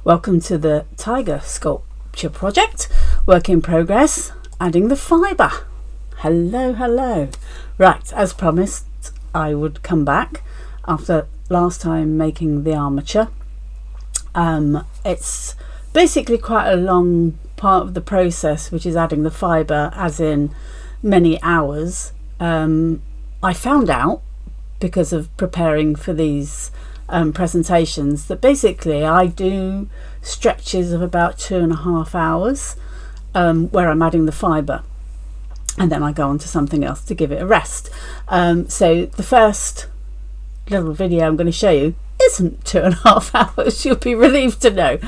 Welcome to the Tiger Sculpture Project, work in progress, adding the fibre. Hello. Right, as promised, I would come back after last time making the armature. It's basically quite a long part of the process, which is adding the fibre, as in many hours. I found out, because of preparing for these presentations, that basically I do stretches of about 2.5 hours where I'm adding the fibre, and then I go on to something else to give it a rest. So the first little video I'm going to show you isn't 2.5 hours. You'll be relieved to know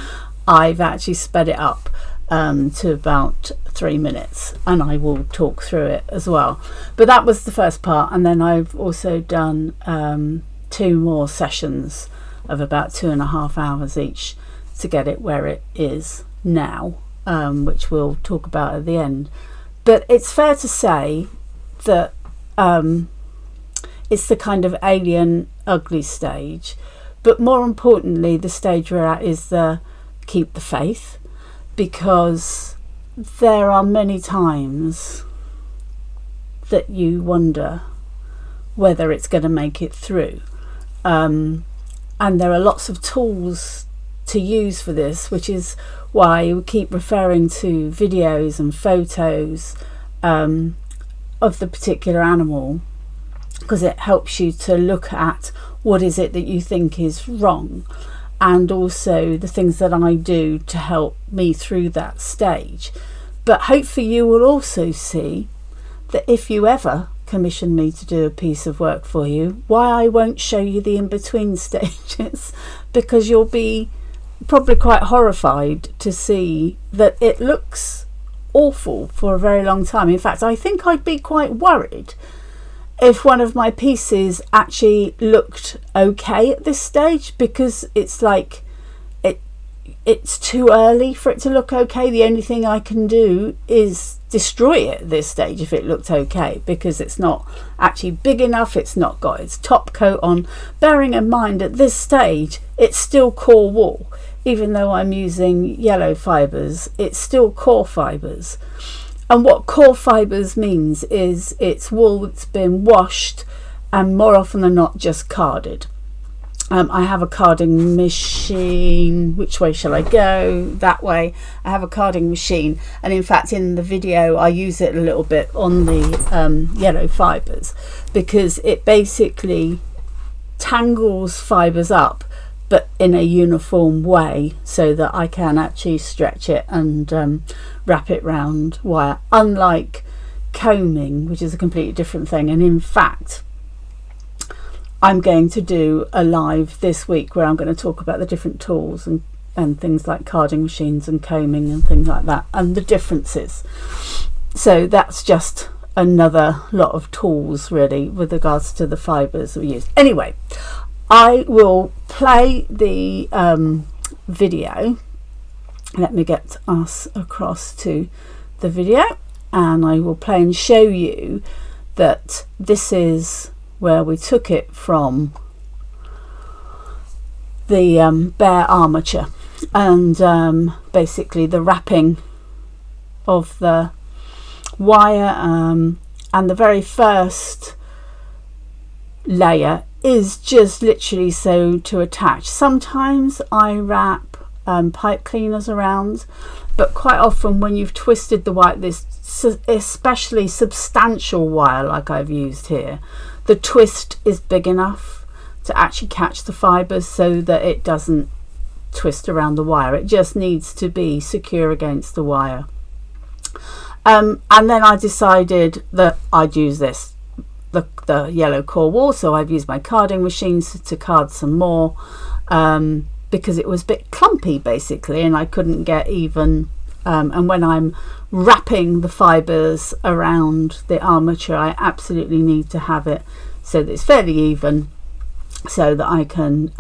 I've actually sped it up to about 3 minutes, and I will talk through it as well. But that was the first part, and then I've also done 2 more sessions of about 2.5 hours each to get it where it is now, which we'll talk about at the end. But it's fair to say that it's the kind of alien ugly stage, but more importantly the stage we're at is the keep the faith, because there are many times that you wonder whether it's going to make it through. And there are lots of tools to use for this, which is why we keep referring to videos and photos of the particular animal, because it helps you to look at what is it that you think is wrong, and also the things that I do to help me through that stage. But hopefully you will also see that if you ever commission me to do a piece of work for you, why I won't show you the in-between stages, because you'll be probably quite horrified to see that it looks awful for a very long time. In fact, I think I'd be quite worried if one of my pieces actually looked okay at this stage, because it's like it's too early for it to look okay. The only thing I can do is destroy it at this stage if it looked okay, because it's not actually big enough, it's not got its top coat on. Bearing in mind at this stage it's still core wool, even though I'm using yellow fibres, it's still core fibres. And what core fibres means is it's wool that's been washed and more often than not just carded. I have a carding machine. Which way shall I go? That way. I have a carding machine, and in fact in the video I use it a little bit on the yellow fibres, because it basically tangles fibres up but in a uniform way, so that I can actually stretch it and wrap it round wire, unlike combing, which is a completely different thing. And in fact I'm going to do a live this week where I'm going to talk about the different tools and things like carding machines and combing and things like that, and the differences. So that's just another lot of tools really with regards to the fibres we use. Anyway, I will play the video. Let me get us across to the video, and I will play and show you that this is where we took it from the bare armature, and basically the wrapping of the wire, and the very first layer is just literally so to attach. Sometimes I wrap pipe cleaners around, but quite often when you've twisted the wire, this especially substantial wire like I've used here, the twist is big enough to actually catch the fibres so that it doesn't twist around the wire. It just needs to be secure against the wire. And then I decided that I'd use this, the yellow core wool, so I've used my carding machines to card some more, because it was a bit clumpy basically, and I couldn't get even. And when I'm wrapping the fibres around the armature, I absolutely need to have it so that it's fairly even, so that I can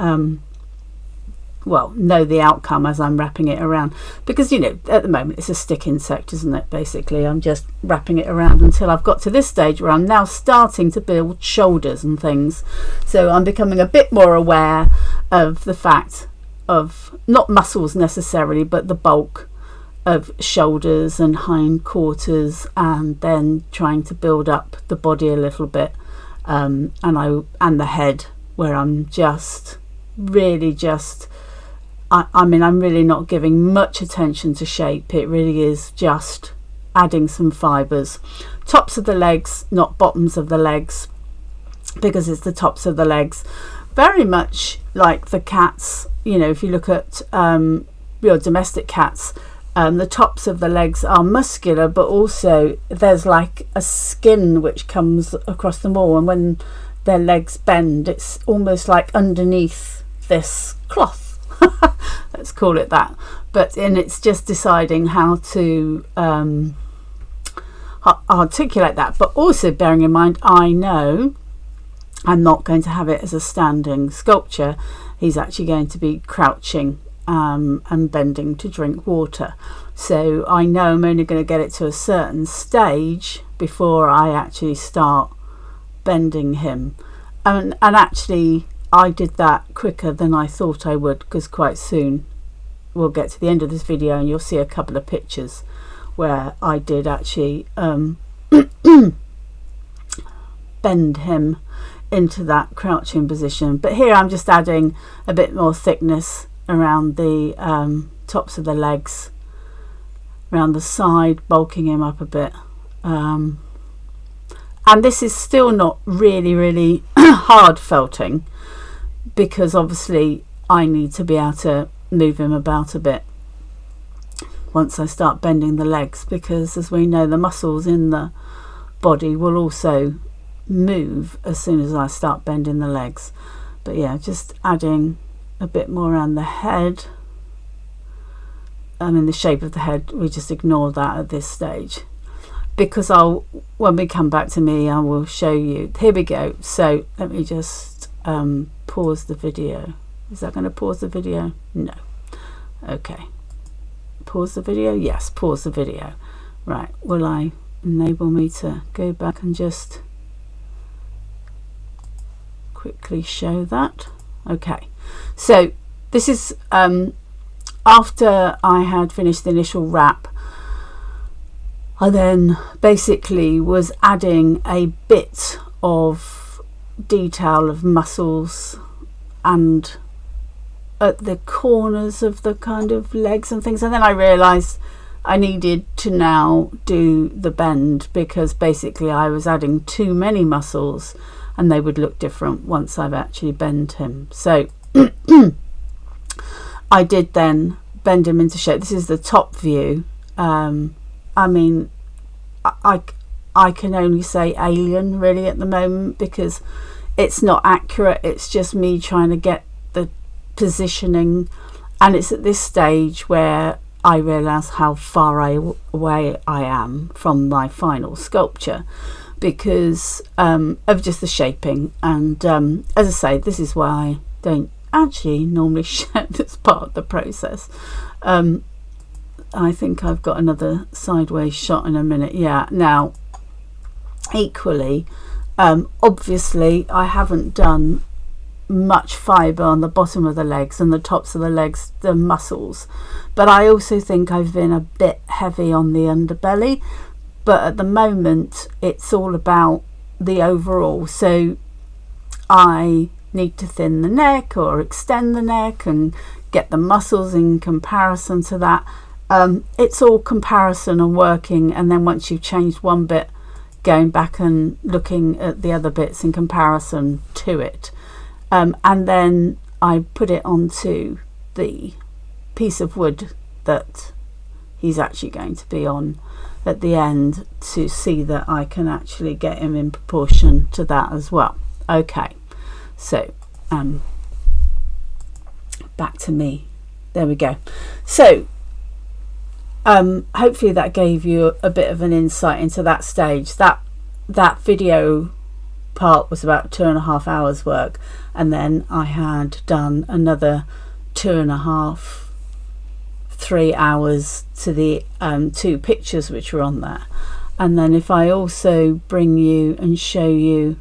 know the outcome as I'm wrapping it around. Because, you know, at the moment it's a stick insect, isn't it? Basically I'm just wrapping it around until I've got to this stage where I'm now starting to build shoulders and things, so I'm becoming a bit more aware of the fact of, not muscles necessarily, but the bulk of shoulders and hind quarters, and then trying to build up the body a little bit, and the head, where I'm just really just I mean, I'm really not giving much attention to shape. It really is just adding some fibres. Tops of the legs, not bottoms of the legs, because it's the tops of the legs. Very much like the cats, you know, if you look at your domestic cats, the tops of the legs are muscular, but also there's like a skin which comes across them all, and when their legs bend, it's almost like underneath this cloth. Let's call it that. But it's just deciding how to articulate that, but also bearing in mind, I know I'm not going to have it as a standing sculpture. He's actually going to be crouching and bending to drink water. So I know I'm only going to get it to a certain stage before I actually start bending him. And actually I did that quicker than I thought I would, because quite soon we'll get to the end of this video and you'll see a couple of pictures where I did actually bend him into that crouching position. But here I'm just adding a bit more thickness around the tops of the legs, around the side, bulking him up a bit. And this is still not really hard felting, because obviously I need to be able to move him about a bit once I start bending the legs, because as we know, the muscles in the body will also move as soon as I start bending the legs. But yeah, just adding a bit more around the head. I mean, the shape of the head, we just ignore that at this stage, because when we come back to me, I will show you. Here we go. So let me just pause the video. Is that going to pause the video? No. Okay. Pause the video? Yes, pause the video. Right, will I enable me to go back and just quickly show that? Okay, so this is after I had finished the initial wrap. I then basically was adding a bit of detail of muscles and at the corners of the kind of legs and things, and then I realized I needed to now do the bend, because basically I was adding too many muscles and they would look different once I've actually bent him. So I did then bend him into shape. This is the top view. I mean, I can only say alien really at the moment, because it's not accurate. It's just me trying to get the positioning, and it's at this stage where I realise how far away I am from my final sculpture, because of just the shaping. And as I say, this is why I don't actually normally show this part of the process. I think I've got another sideways shot in a minute. Yeah, now equally, obviously I haven't done much fibre on the bottom of the legs and the tops of the legs, the muscles, but I also think I've been a bit heavy on the underbelly. But at the moment it's all about the overall, so I need to thin the neck or extend the neck and get the muscles in comparison to that. It's all comparison and working, and then once you've changed one bit, going back and looking at the other bits in comparison to it. And then I put it onto the piece of wood that he's actually going to be on at the end, to see that I can actually get him in proportion to that as well. Okay, so back to me. There we go. So hopefully that gave you a bit of an insight into that stage. That video part was about 2.5 hours work, and then I had done another 2.5, 3 hours to the 2 pictures which were on there. And then if I also bring you and show you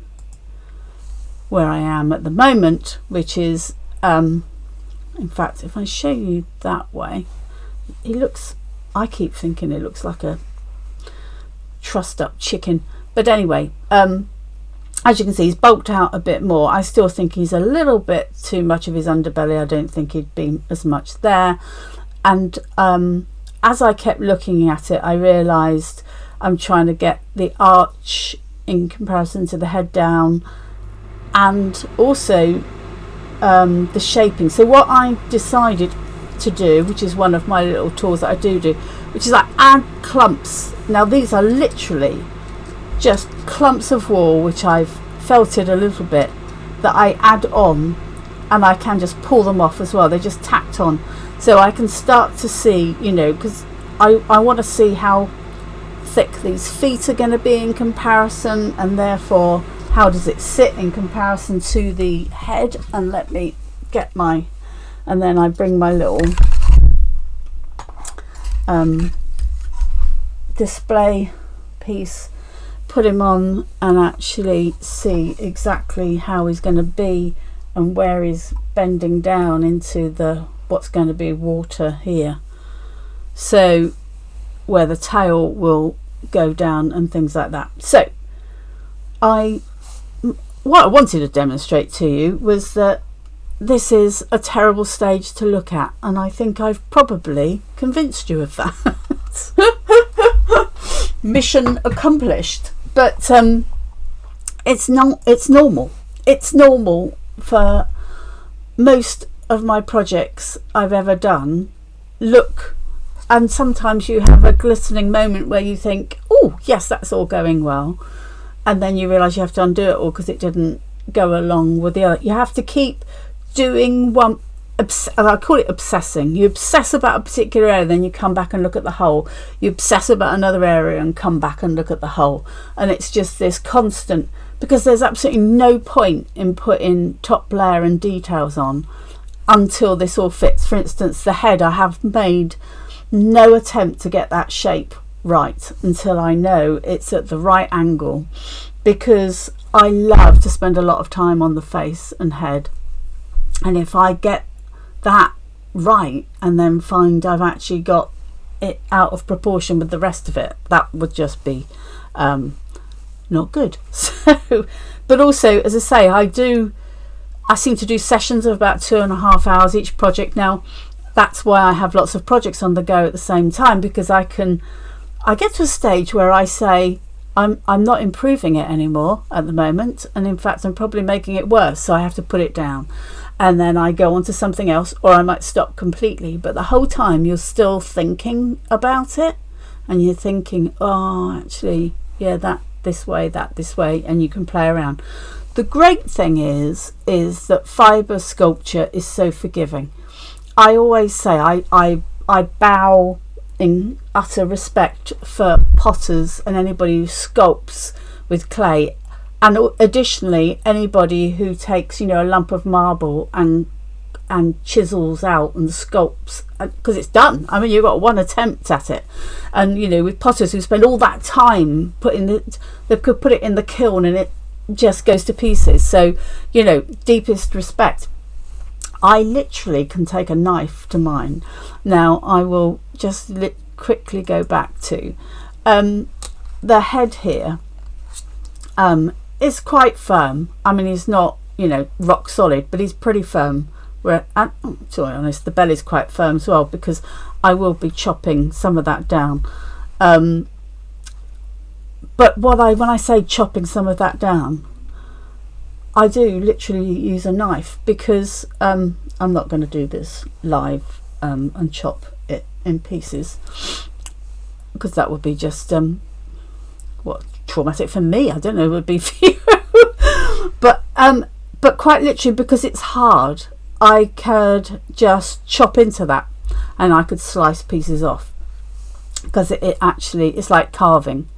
where I am at the moment, which is In fact, if I show you that way, he looks, I keep thinking it looks like a trussed up chicken, but anyway, as you can see, he's bulked out a bit more. I still think he's a little bit too much of his underbelly. I don't think he'd be as much there. And as I kept looking at it, I realised I'm trying to get the arch in comparison to the head down, and also the shaping. So what I decided to do, which is one of my little tools that I do, which is I add clumps. Now these are literally just clumps of wool which I've felted a little bit, that I add on, and I can just pull them off as well. They're just tacked on, so I can start to see, you know, because I want to see how thick these feet are going to be in comparison, and therefore how does it sit in comparison to the head. And let me get my, and then I bring my little display piece, put him on, and actually see exactly how he's going to be and where he's bending down into the what's going to be water here, so where the tail will go down and things like that. So what I wanted to demonstrate to you was that this is a terrible stage to look at, and I think I've probably convinced you of that. Mission accomplished. But it's normal. It's normal for most of my projects I've ever done. Look, and sometimes you have a glistening moment where you think, oh yes, that's all going well, and then you realise you have to undo it all because it didn't go along with the other. You have to keep doing one. I call it obsessing. You obsess about a particular area, then you come back and look at the whole. You obsess about another area and come back and look at the whole. And it's just this constant, because there's absolutely no point in putting top layer and details on until this all fits. For instance, the head, I have made no attempt to get that shape right until I know it's at the right angle, because I love to spend a lot of time on the face and head. And if I get that right and then find I've actually got it out of proportion with the rest of it, that would just be not good. So, but also, as I say, I seem to do sessions of about 2.5 hours each project. Now that's why I have lots of projects on the go at the same time, because I get to a stage where I say I'm not improving it anymore at the moment, and in fact I'm probably making it worse, so I have to put it down. And then I go on to something else, or I might stop completely. But the whole time you're still thinking about it, and you're thinking, oh, actually, yeah, that this way, and you can play around. The great thing is that fibre sculpture is so forgiving. I always say I bow in utter respect for potters and anybody who sculpts with clay. And additionally, anybody who takes, you know, a lump of marble and chisels out and sculpts, because it's done. I mean, you've got one attempt at it. And, you know, with potters who spend all that time putting it, they could put it in the kiln and it just goes to pieces. So, you know, deepest respect. I literally can take a knife to mine. Now, I will just quickly go back to the head here. Is quite firm. I mean, he's not, you know, rock solid, but he's pretty firm. Where, and to be honest, the belly's quite firm as well, because I will be chopping some of that down. But when I say chopping some of that down, I do literally use a knife, because I'm not going to do this live and chop it in pieces, because that would be just traumatic for me. I don't know, it would be for you. but quite literally, because it's hard, I could just chop into that and I could slice pieces off, because it actually, it's like carving.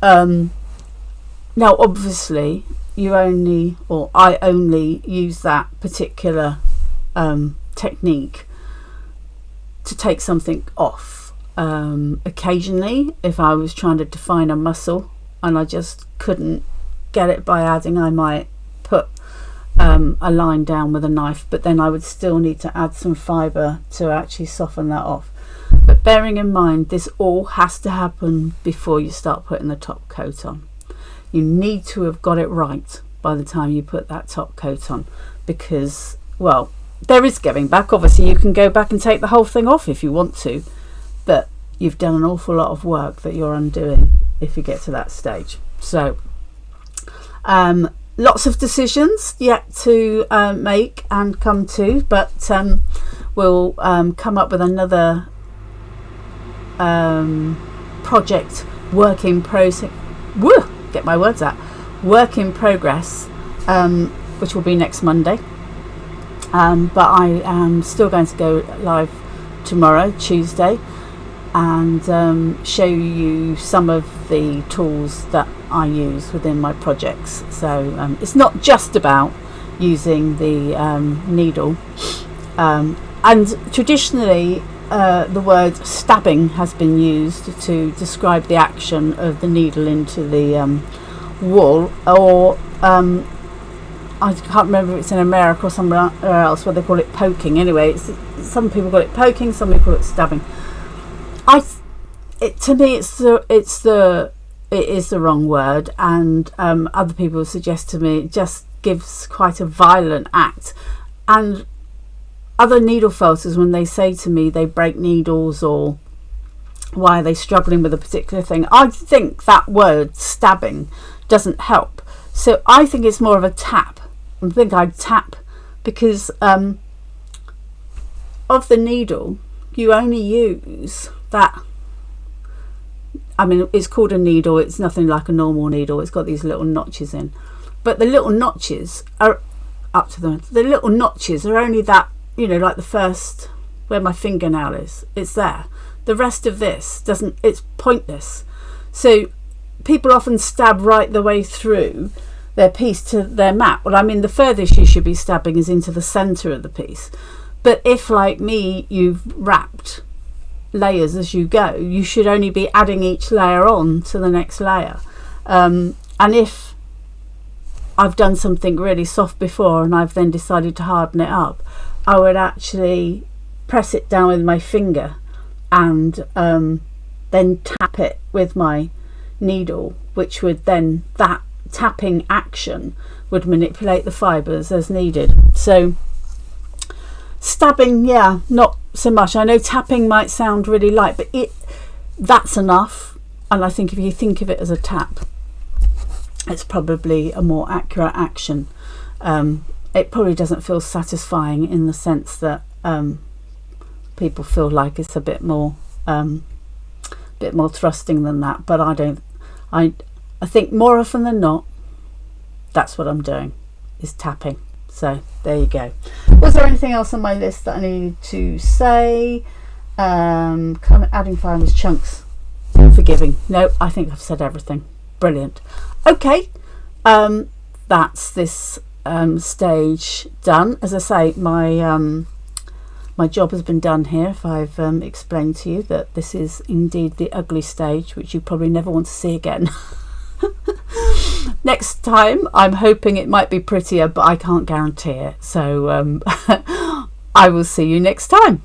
Now obviously I only use that particular technique to take something off. Occasionally, if I was trying to define a muscle and I just couldn't get it by adding, I might put a line down with a knife, but then I would still need to add some fibre to actually soften that off. But bearing in mind, this all has to happen before you start putting the top coat on. You need to have got it right by the time you put that top coat on, because, well, there is going back. Obviously you can go back and take the whole thing off if you want to, but you've done an awful lot of work that you're undoing if you get to that stage. So lots of decisions yet to make and come to, but we'll come up with another project work in progress, which will be next Monday, but I am still going to go live tomorrow, Tuesday, and show you some of the tools that I use within my projects. So it's not just about using the needle, and traditionally the word stabbing has been used to describe the action of the needle into the wool, or I can't remember if it's in America or somewhere else where they call it poking. Anyway, some people call it poking, some people call it stabbing. To me, it is the wrong word, and other people suggest to me it just gives quite a violent act. And other needle felters, when they say to me they break needles or why are they struggling with a particular thing, I think that word stabbing doesn't help. So I think it's more of a tap. I think I'd tap because of the needle, you only use that. I mean, it's called a needle, it's nothing like a normal needle, it's got these little notches in, but the little notches are up to them. The little notches are only that, you know, like the first where my fingernail is, it's there. The rest of this doesn't, it's pointless. So people often stab right the way through their piece to their mat. Well, I mean, the furthest you should be stabbing is into the center of the piece. But if, like me, you've wrapped layers as you go, you should only be adding each layer on to the next layer. And if I've done something really soft before and I've then decided to harden it up, I would actually press it down with my finger and then tap it with my needle, which would then, that tapping action would manipulate the fibres as needed. So stabbing, yeah, not so much. I know tapping might sound really light, but that's enough. And I think if you think of it as a tap, it's probably a more accurate action. It probably doesn't feel satisfying in the sense that people feel like it's a bit more thrusting than that. But I think more often than not, that's what I'm doing, is tapping. So there you go. Was there anything else on my list that I needed to say? Adding fibres, chunks, forgiving. No, I think I've said everything. Brilliant. Okay, that's this stage done. As I say, my job has been done here. If I've explained to you that this is indeed the ugly stage, which you probably never want to see again. Next time I'm hoping it might be prettier, but I can't guarantee it. So I will see you next time.